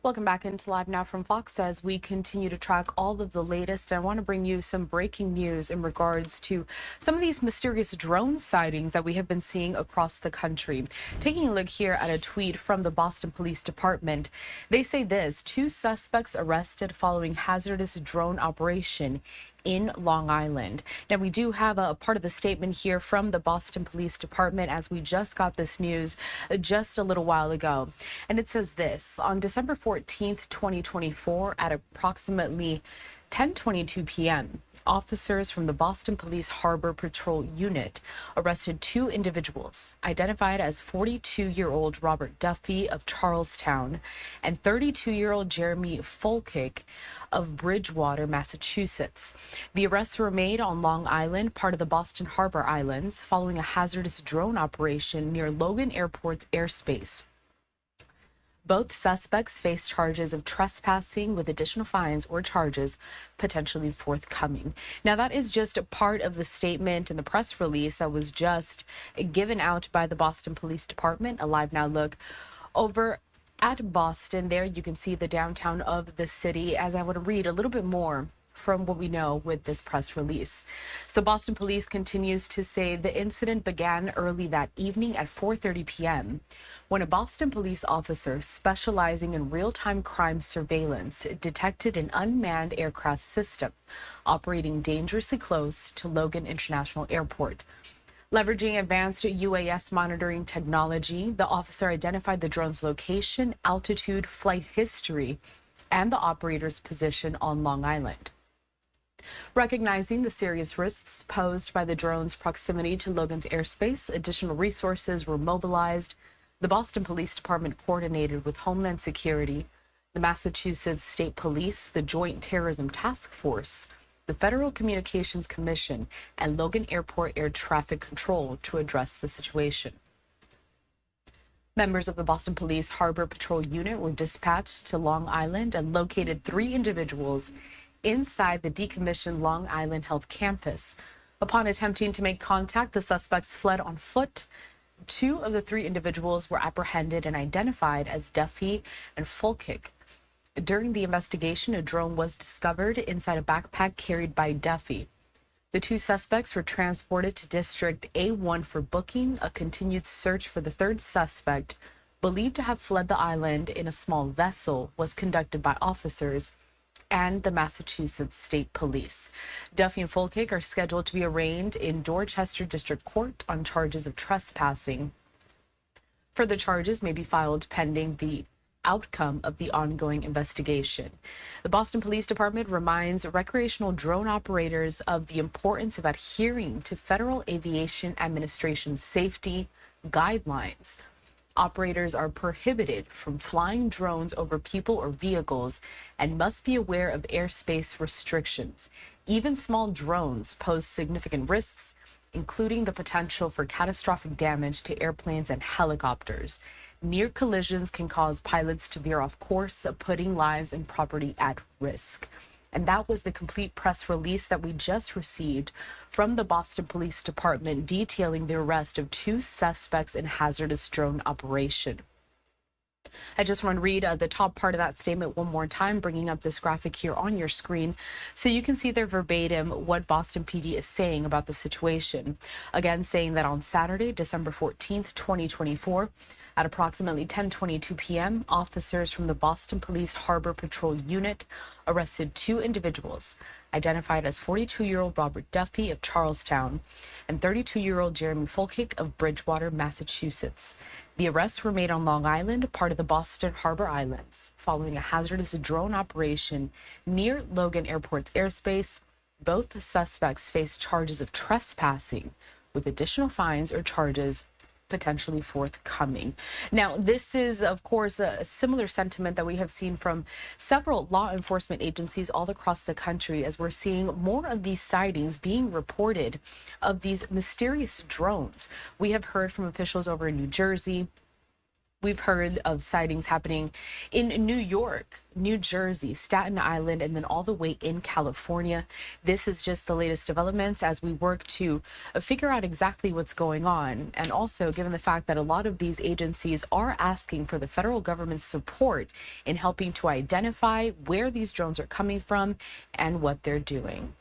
Welcome back into Live Now from Fox as we continue to track all of the latest. I want to bring you some breaking news in regards to some of these mysterious drone sightings that we have been seeing across the country. Taking a look here at a tweet from the Boston Police Department, they say this: two suspects arrested following hazardous drone operation in Long Island. Now, we do have a part of the statement here from the Boston Police Department as we just got this news just a little while ago. And it says this: on December 14th, 2024, at approximately 10:22 p.m., officers from the Boston Police Harbor Patrol Unit arrested two individuals identified as 42-year-old Robert Duffy of Charlestown and 32-year-old Jeremy Folkick of Bridgewater, Massachusetts. The arrests were made on Long Island, part of the Boston Harbor Islands, following a hazardous drone operation near Logan Airport's airspace. Both suspects face charges of trespassing with additional fines or charges potentially forthcoming. Now, that is just a part of the statement and the press release that was just given out by the Boston Police Department. A live now look over at Boston. There you can see the downtown of the city, as I want to read a little bit more from what we know with this press release. So Boston Police continues to say the incident began early that evening at 4:30 p.m. when a Boston police officer specializing in real-time crime surveillance detected an unmanned aircraft system operating dangerously close to Logan International Airport. Leveraging advanced UAS monitoring technology, the officer identified the drone's location, altitude, flight history, and the operator's position on Long Island. Recognizing the serious risks posed by the drone's proximity to Logan's airspace, additional resources were mobilized. The Boston Police Department coordinated with Homeland Security, the Massachusetts State Police, the Joint Terrorism Task Force, the Federal Communications Commission, and Logan Airport Air Traffic Control to address the situation. Members of the Boston Police Harbor Patrol Unit were dispatched to Long Island and located three individuals inside the decommissioned Long Island Health Campus. Upon attempting to make contact, the suspects fled on foot. Two of the three individuals were apprehended and identified as Duffy and Folkick. During the investigation, a drone was discovered inside a backpack carried by Duffy. The two suspects were transported to District A1 for booking. A continued search for the third suspect, believed to have fled the island in a small vessel, was conducted by officers and the Massachusetts State Police. Duffy and Folkick are scheduled to be arraigned in Dorchester District Court on charges of trespassing. Further charges may be filed pending the outcome of the ongoing investigation. The Boston Police Department reminds recreational drone operators of the importance of adhering to Federal Aviation Administration safety guidelines. Operators are prohibited from flying drones over people or vehicles and must be aware of airspace restrictions. Even small drones pose significant risks, including the potential for catastrophic damage to airplanes and helicopters. Near collisions can cause pilots to veer off course, putting lives and property at risk. And that was the complete press release that we just received from the Boston Police Department detailing the arrest of two suspects in hazardous drone operation. I just want to read the top part of that statement one more time, bringing up this graphic here on your screen so you can see there verbatim what Boston PD is saying about the situation. Again, saying that on Saturday, December 14th, 2024, at approximately 10:22 p.m., officers from the Boston Police Harbor Patrol Unit arrested two individuals identified as 42-year-old Robert Duffy of Charlestown and 32-year-old Jeremy Folkick of Bridgewater, Massachusetts. The arrests were made on Long Island, part of the Boston Harbor Islands, following a hazardous drone operation near Logan Airport's airspace. Both suspects face charges of trespassing with additional fines or charges potentially forthcoming. Now, this is, of course, a similar sentiment that we have seen from several law enforcement agencies all across the country, as we're seeing more of these sightings being reported of these mysterious drones. We have heard from officials over in New Jersey, We've heard of sightings happening in New York, New Jersey, Staten Island, and then all the way in California. This is just the latest developments as we work to figure out exactly what's going on. And also, given the fact that a lot of these agencies are asking for the federal government's support in helping to identify where these drones are coming from and what they're doing.